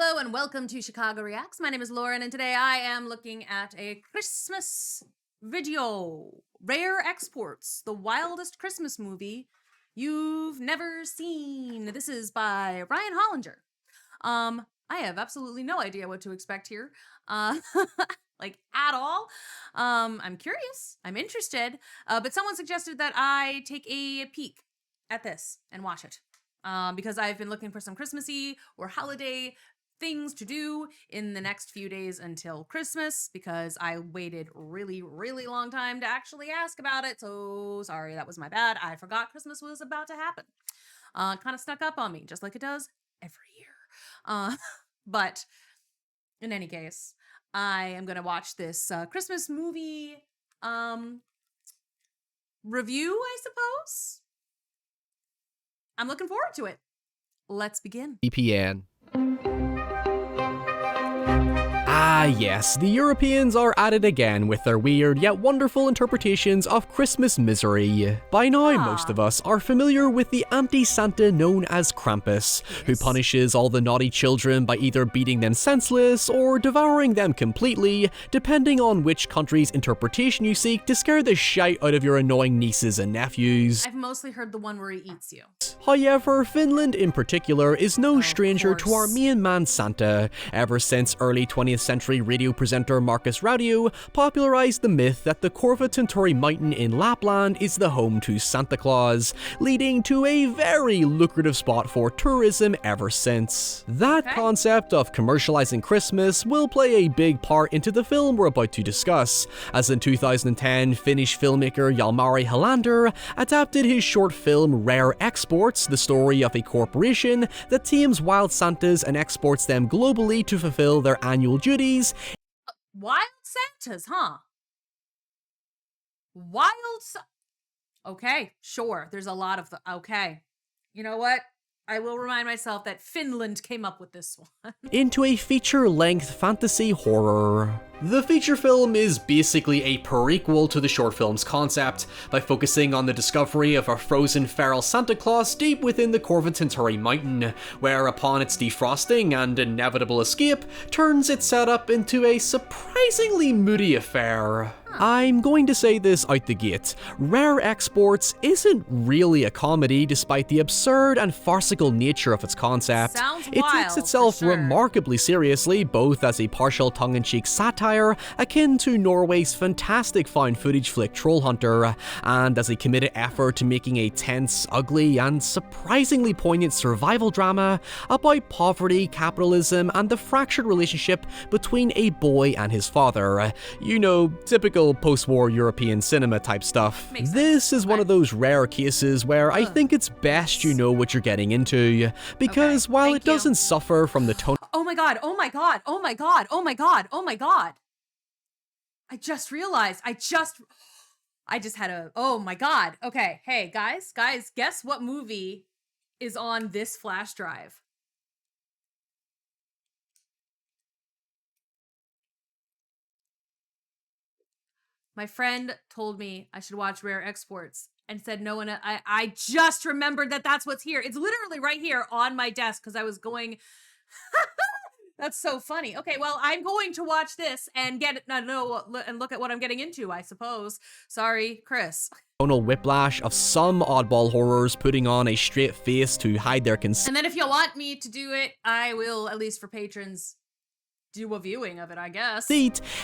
Hello and welcome to Chicago Reacts. My name is Lauren and today I am looking at a Christmas video. Rare Exports, the wildest Christmas movie you've never seen. This is by Ryan Hollinger. I have absolutely no idea what to expect here. Like at all. I'm curious, I'm interested, but someone suggested that I take a peek at this and watch it. Because I've been looking for some Christmassy or holiday things to do in the next few days until Christmas, because I waited really long time to actually ask about it. So sorry, that was my bad. I forgot Christmas was about to happen. Kind of snuck up on me, just like it does every year. But in any case, I am going to watch this Christmas movie review, I suppose. I'm looking forward to it. Let's begin. VPN. Ah yes, the Europeans are at it again with their weird yet wonderful interpretations of Christmas misery. By now, most of us are familiar with the anti-Santa known as Krampus, who punishes all the naughty children by either beating them senseless or devouring them completely, depending on which country's interpretation you seek to scare the shite out of your annoying nieces and nephews. I've mostly heard the one where he eats you. However, Finland in particular is no stranger to our main man Santa, ever since early 20th century radio presenter Marcus Raudio popularized the myth that the Korvatuntori mountain in Lapland is the home to Santa Claus, leading to a very lucrative spot for tourism ever since. That concept of commercializing Christmas will play a big part into the film we're about to discuss, as in 2010, Finnish filmmaker Jalmari Helander adapted his short film Rare Exports, the story of a corporation that tames wild Santas and exports them globally to fulfill their annual duties. Wild Santas, huh? Okay, sure. There's a lot of okay. You know what? I will remind myself that Finland came up with this one. Into a feature-length fantasy horror. The feature film is basically a prequel to the short film's concept, by focusing on the discovery of a frozen feral Santa Claus deep within the Korvatuntori mountain, where upon its defrosting and inevitable escape, turns its setup into a surprisingly moody affair. I'm going to say this out the gate. Rare Exports isn't really a comedy despite the absurd and farcical nature of its concept. It takes itself remarkably seriously, both as a partial tongue-in-cheek satire akin to Norway's fantastic found footage flick Trollhunter, and as a committed effort to making a tense, ugly, and surprisingly poignant survival drama about poverty, capitalism, and the fractured relationship between a boy and his father. You know, typical post-war European cinema type stuff. This is one of those rare cases where I think it's best you know what you're getting into, because while it doesn't suffer from the tone— Oh my god, oh my god, oh my god, oh my god, oh my god. I just realized, I just had a, oh my god. Okay, hey guys, guess what movie is on this flash drive? My friend told me I should watch Rare Exports and said no one, I just remembered that that's what's here. It's literally right here on my desk because I was going, that's so funny. Okay, well, I'm going to watch this and and look at what I'm getting into, I suppose. Sorry, Chris. Tonal whiplash of some oddball horrors putting on a straight face to hide their conceit. And then if you want me to do it, I will, at least for patrons, do a viewing of it, I guess.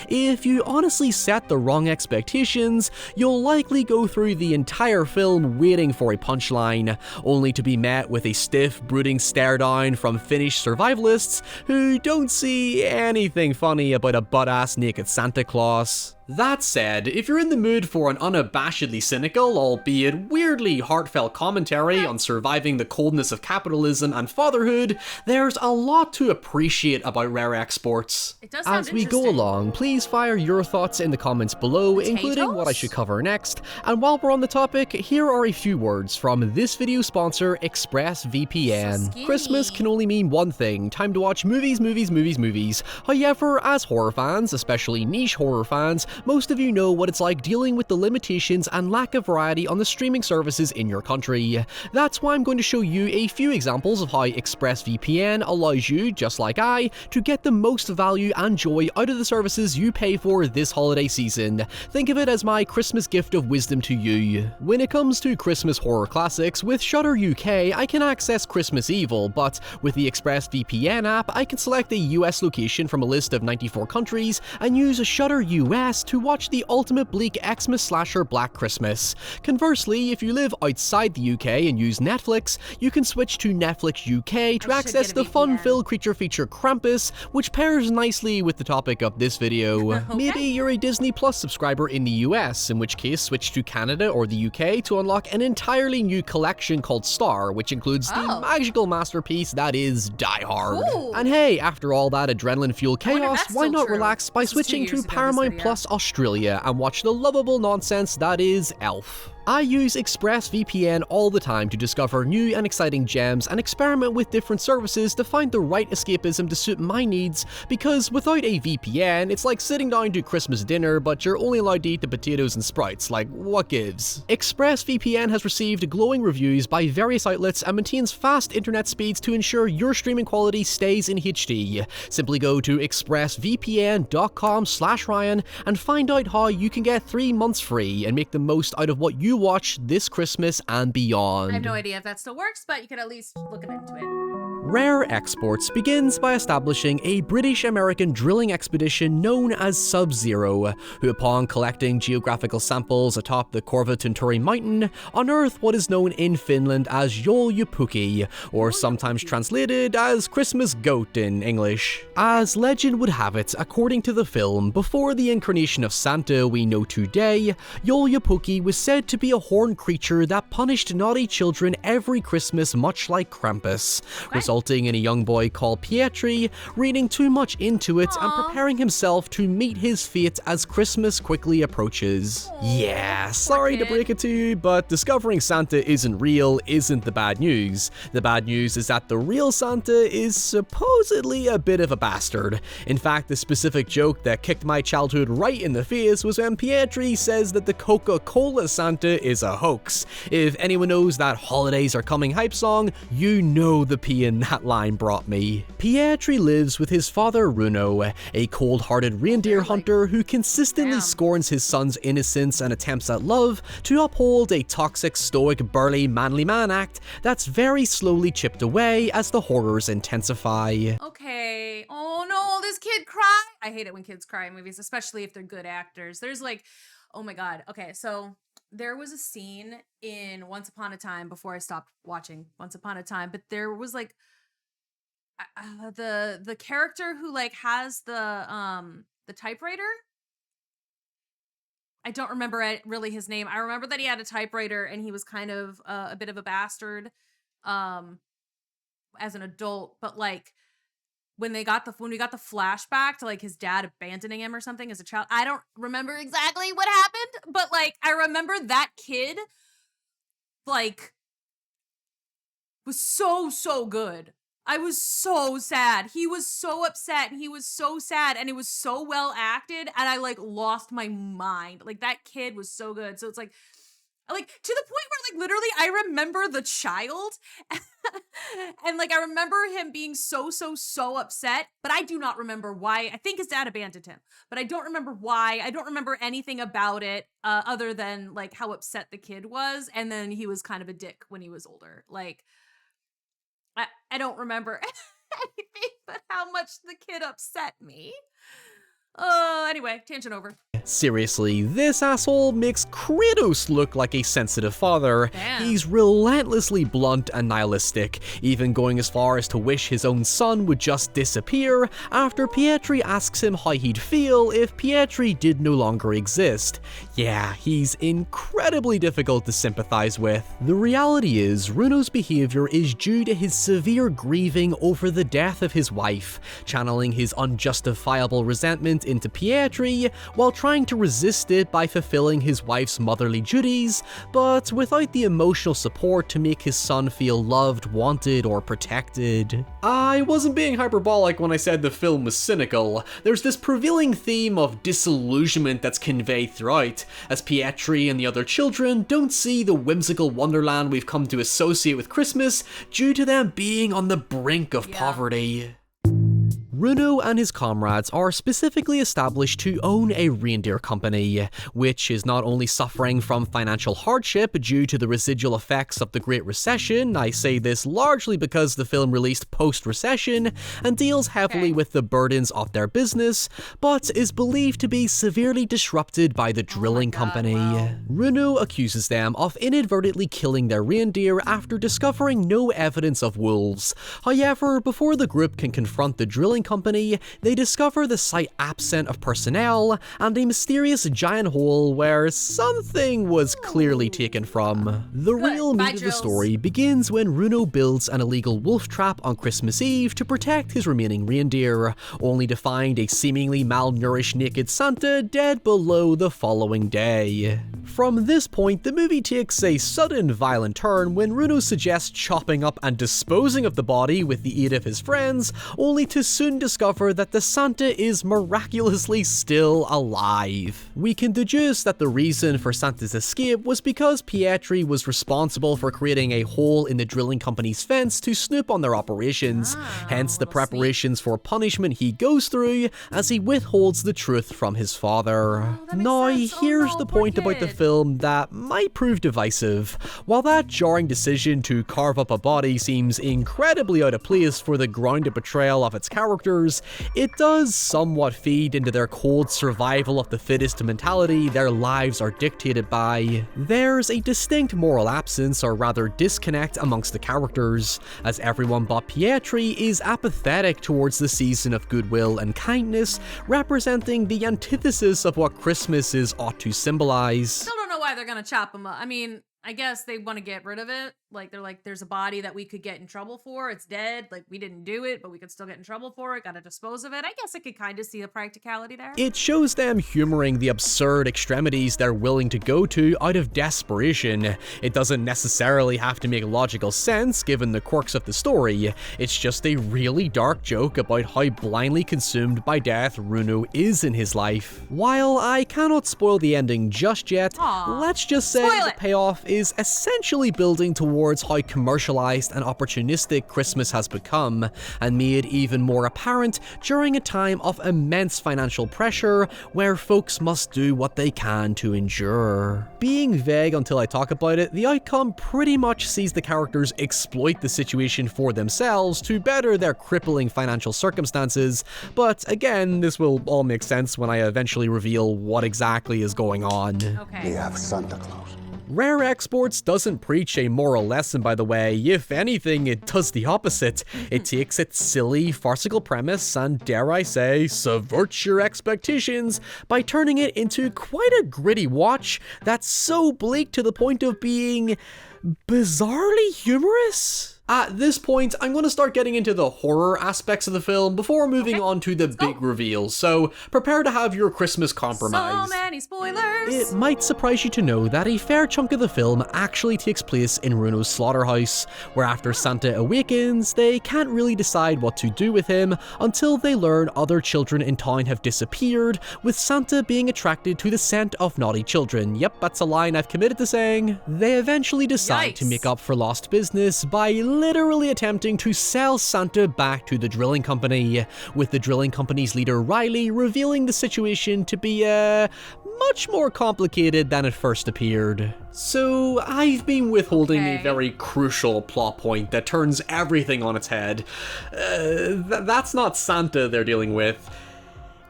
If you honestly set the wrong expectations, you'll likely go through the entire film waiting for a punchline, only to be met with a stiff, brooding stare down from Finnish survivalists who don't see anything funny about a butt-ass naked Santa Claus. That said, if you're in the mood for an unabashedly cynical, albeit weirdly heartfelt commentary on surviving the coldness of capitalism and fatherhood, there's a lot to appreciate about Rare Exports. It does sound As we go along, please fire your thoughts in the comments below, including what I should cover next. And while we're on the topic, here are a few words from this video sponsor, ExpressVPN. So Christmas can only mean one thing: time to watch movies. However, as horror fans, especially niche horror fans, most of you know what it's like dealing with the limitations and lack of variety on the streaming services in your country. That's why I'm going to show you a few examples of how ExpressVPN allows you, just like I, to get the most value and joy out of the services you pay for this holiday season. Think of it as my Christmas gift of wisdom to you. When it comes to Christmas horror classics, with Shudder UK, I can access Christmas Evil, but with the ExpressVPN app, I can select a US location from a list of 94 countries and use Shudder US to watch the ultimate bleak Xmas slasher Black Christmas. Conversely, if you live outside the UK and use Netflix, you can switch to Netflix UK to access the fun-filled creature feature Krampus, which pairs nicely with the topic of this video. Okay. Maybe you're a Disney Plus subscriber in the US, in which case switch to Canada or the UK to unlock an entirely new collection called Star, which includes the magical masterpiece that is Die Hard. Cool. And hey, after all that adrenaline-fueled chaos, why not relax by This was 2 switching years to ago, this Paramount video. Plus Australia and watch the lovable nonsense that is Elf. I use ExpressVPN all the time to discover new and exciting gems and experiment with different services to find the right escapism to suit my needs, because without a VPN, it's like sitting down to Christmas dinner, but you're only allowed to eat the potatoes and sprouts. Like, what gives? ExpressVPN has received glowing reviews by various outlets and maintains fast internet speeds to ensure your streaming quality stays in HD. Simply go to expressvpn.com/Ryan and find out how you can get 3 months free and make the most out of what you watch this Christmas and beyond. I have no idea if that still works, but you could at least look into it. Rare Exports begins by establishing a British-American drilling expedition known as Sub-Zero, who upon collecting geographical samples atop the Korvattunturi mountain, unearth what is known in Finland as Joulupukki, or sometimes translated as Christmas goat in English. As legend would have it, according to the film, before the incarnation of Santa we know today, Joulupukki was said to be a horned creature that punished naughty children every Christmas, much like Krampus, resulting in a young boy called Pietri reading too much into it and preparing himself to meet his fate as Christmas quickly approaches. Yeah, sorry to break it to you, but discovering Santa isn't real isn't the bad news. The bad news is that the real Santa is supposedly a bit of a bastard. In fact, the specific joke that kicked my childhood right in the face was when Pietri says that the Coca-Cola Santa is a hoax. If anyone knows that Holidays Are Coming hype song, you know the P in that line brought me. Pietri lives with his father Runo, a cold-hearted reindeer hunter who consistently scorns his son's innocence and attempts at love to uphold a toxic, stoic, burly, manly man act that's very slowly chipped away as the horrors intensify. Okay. Oh no, this kid cry. I hate it when kids cry in movies, especially if they're good actors. There's like, oh my god. Okay, so there was a scene in Once Upon a Time before I stopped watching Once Upon a Time, but there was like the character who like has the typewriter. I don't remember really his name. I remember that he had a typewriter and he was kind of a bit of a bastard as an adult, but like when we got the flashback to like his dad abandoning him or something as a child, I don't remember exactly what happened, but like I remember that kid like was so good. I was so sad. He was so upset and he was so sad and it was so well acted and I like lost my mind. Like that kid was so good. So it's like to the point where like literally I remember the child and like I remember him being so upset, but I do not remember why. I think his dad abandoned him, but I don't remember why. I don't remember anything about it other than like how upset the kid was, and then he was kind of a dick when he was older. Like I don't remember anything but how much the kid upset me. Anyway, tangent over. Seriously, this asshole makes Kratos look like a sensitive father. Damn. He's relentlessly blunt and nihilistic, even going as far as to wish his own son would just disappear after Pietri asks him how he'd feel if Pietri did no longer exist. Yeah, he's incredibly difficult to sympathize with. The reality is, Runo's behavior is due to his severe grieving over the death of his wife, channeling his unjustifiable resentment investment into Pietri while trying to resist it by fulfilling his wife's motherly duties, but without the emotional support to make his son feel loved, wanted, or protected. I wasn't being hyperbolic when I said the film was cynical. There's this prevailing theme of disillusionment that's conveyed throughout, as Pietri and the other children don't see the whimsical wonderland we've come to associate with Christmas due to them being on the brink of poverty. Runo and his comrades are specifically established to own a reindeer company, which is not only suffering from financial hardship due to the residual effects of the Great Recession. I say this largely because the film released post-recession and deals heavily with the burdens of their business, but is believed to be severely disrupted by the drilling company. Wow. Runo accuses them of inadvertently killing their reindeer after discovering no evidence of wolves. However, before the group can confront the drilling company, they discover the site absent of personnel and a mysterious giant hole where something was clearly taken from. The real meat of the story begins when Runo builds an illegal wolf trap on Christmas Eve to protect his remaining reindeer, only to find a seemingly malnourished naked Santa dead below the following day. From this point, the movie takes a sudden violent turn when Runo suggests chopping up and disposing of the body with the aid of his friends, only to soon discover that the Santa is miraculously still alive. We can deduce that the reason for Santa's escape was because Pietri was responsible for creating a hole in the drilling company's fence to snoop on their operations, hence the preparations for punishment he goes through as he withholds the truth from his father. Now, here's the point about the film that might prove divisive. While that jarring decision to carve up a body seems incredibly out of place for the grounded portrayal of its characters, it does somewhat feed into their cold survival of the fittest mentality their lives are dictated by. There's a distinct moral absence, or rather disconnect, amongst the characters, as everyone but Pietri is apathetic towards the season of goodwill and kindness, representing the antithesis of what Christmas is ought to symbolize. Still don't know why they're gonna chop him up. I mean, I guess they want to get rid of it. Like, they're like, there's a body that we could get in trouble for. It's dead. Like, we didn't do it, but we could still get in trouble for it. Gotta dispose of it. I guess I could kind of see the practicality there. It shows them humoring the absurd extremities they're willing to go to out of desperation. It doesn't necessarily have to make logical sense given the quirks of the story. It's just a really dark joke about how blindly consumed by death Runo is in his life. While I cannot spoil the ending just yet, let's just say the payoff is essentially building towards how commercialized and opportunistic Christmas has become, and made even more apparent during a time of immense financial pressure where folks must do what they can to endure. Being vague until I talk about it, the outcome pretty much sees the characters exploit the situation for themselves to better their crippling financial circumstances, but again, this will all make sense when I eventually reveal what exactly is going on. Okay. We have Santa Claus. Rare Exports doesn't preach a moral lesson, by the way. If anything, it does the opposite. It takes its silly, farcical premise and, dare I say, subverts your expectations by turning it into quite a gritty watch that's so bleak to the point of being bizarrely humorous. At this point, I'm going to start getting into the horror aspects of the film before moving on to the big reveals, so prepare to have your Christmas compromise. So many spoilers! It might surprise you to know that a fair chunk of the film actually takes place in Runo's slaughterhouse, where after Santa awakens, they can't really decide what to do with him until they learn other children in town have disappeared, with Santa being attracted to the scent of naughty children. Yep, that's a line I've committed to saying. They eventually decide to make up for lost business by literally attempting to sell Santa back to the drilling company, with the drilling company's leader Riley revealing the situation to be much more complicated than it first appeared. So I've been withholding a very crucial plot point that turns everything on its head. That's not Santa they're dealing with.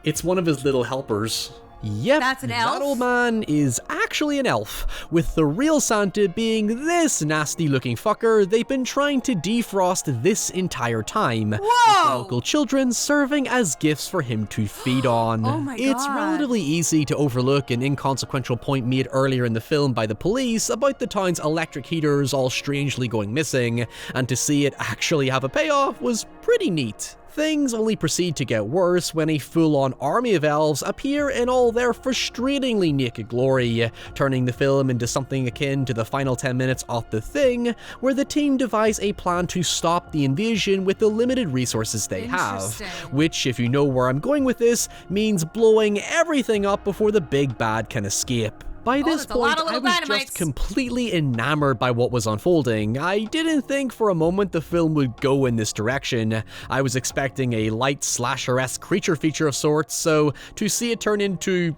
It's one of his little helpers. Yep, that's an elf? That old man is actually an elf, with the real Santa being this nasty looking fucker they've been trying to defrost this entire time. Whoa! With the local children serving as gifts for him to feed on. Oh my God. It's relatively easy to overlook an inconsequential point made earlier in the film by the police about the town's electric heaters all strangely going missing, and to see it actually have a payoff was pretty neat. Things only proceed to get worse when a full-on army of elves appear in all their frustratingly naked glory, turning the film into something akin to the final 10 minutes of The Thing, where the team devise a plan to stop the invasion with the limited resources they have, which, if you know where I'm going with this, means blowing everything up before the big bad can escape. By this point, I was just completely enamored by what was unfolding. I didn't think for a moment the film would go in this direction. I was expecting a light slasher-esque creature feature of sorts, so to see it turn into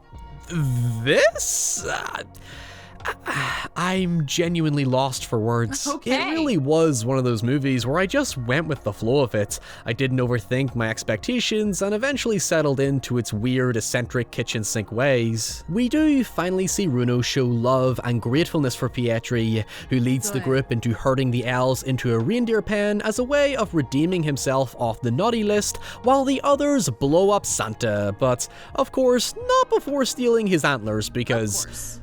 this? I'm genuinely lost for words. Okay. It really was one of those movies where I just went with the flow of it. I didn't overthink my expectations and eventually settled into its weird, eccentric kitchen sink ways. We do finally see Runo show love and gratefulness for Pietri, who leads the group into herding the elves into a reindeer pen as a way of redeeming himself off the naughty list, while the others blow up Santa, but of course not before stealing his antlers because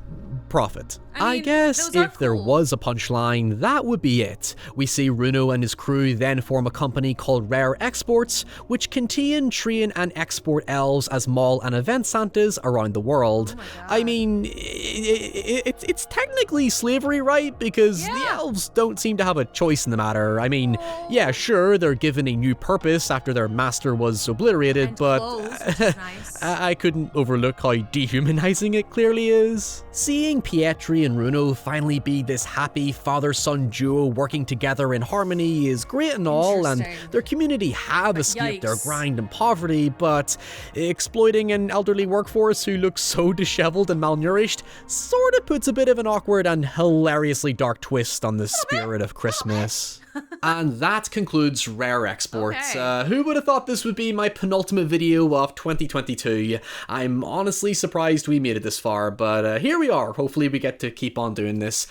profit. I guess if there was a punchline, that would be it. We see Runo and his crew then form a company called Rare Exports, which contain, train, and export elves as mall and event Santas around the world. I mean, it's technically slavery, right? Because the elves don't seem to have a choice in the matter. I mean, yeah, sure, they're given a new purpose after their master was obliterated, and but nice. I couldn't overlook how dehumanizing it clearly is. Seeing Pietri and Runo finally be this happy father-son duo working together in harmony is great and all, and their community have escaped their grind and poverty, but exploiting an elderly workforce who looks so disheveled and malnourished sort of puts a bit of an awkward and hilariously dark twist on the spirit of Christmas. And that concludes Rare Exports. Who would have thought this would be my penultimate video of 2022? I'm honestly surprised we made it this far, but here we are. Hopefully we get to keep on doing this.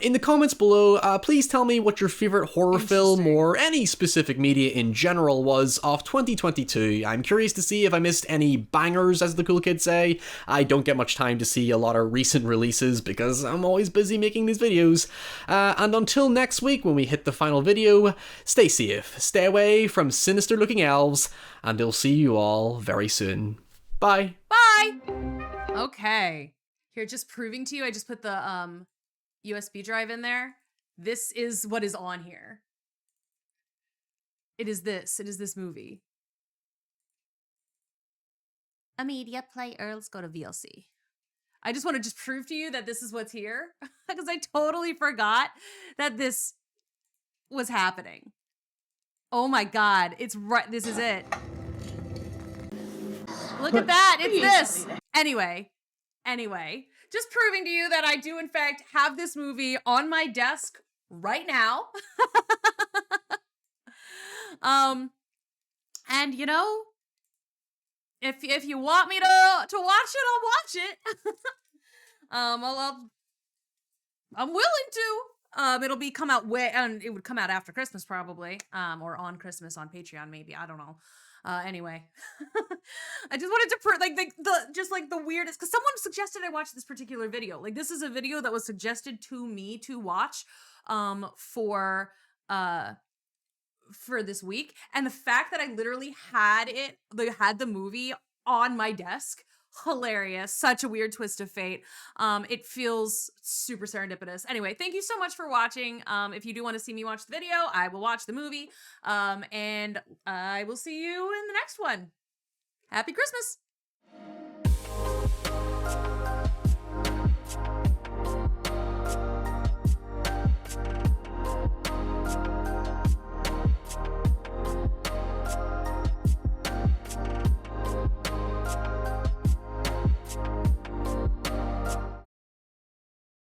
In the comments below, please tell me what your favorite horror film or any specific media in general was of 2022. I'm curious to see if I missed any bangers, as the cool kids say. I don't get much time to see a lot of recent releases because I'm always busy making these videos. And until next week when we hit the final video, stay safe, stay away from sinister looking elves, and I'll see you all very soon. Bye. Bye. Okay. Here, just proving to you, I just put the USB drive in there. This is what is on here. It is this movie. A media player, let's go to VLC. I just want to just prove to you that this is what's here because I totally forgot that this was happening. Oh my God, it's right, this is it. Look at that, it's this. Anyway, just proving to you that I do in fact have this movie on my desk right now. And you know, if you want me to watch it, I'll watch it. I'm willing to. It'll be come out and it would come out after Christmas probably, or on Christmas on Patreon maybe. I don't know. Anyway, I just wanted to the weirdest, because someone suggested I watch this particular video. Like, this is a video that was suggested to me to watch, for this week, and the fact that I literally had the movie on my desk. Hilarious. Such a weird twist of fate. It feels super serendipitous. Anyway, thank you so much for watching. If you do want to see me watch the video, I will watch the movie. And I will see you in the next one. Happy Christmas!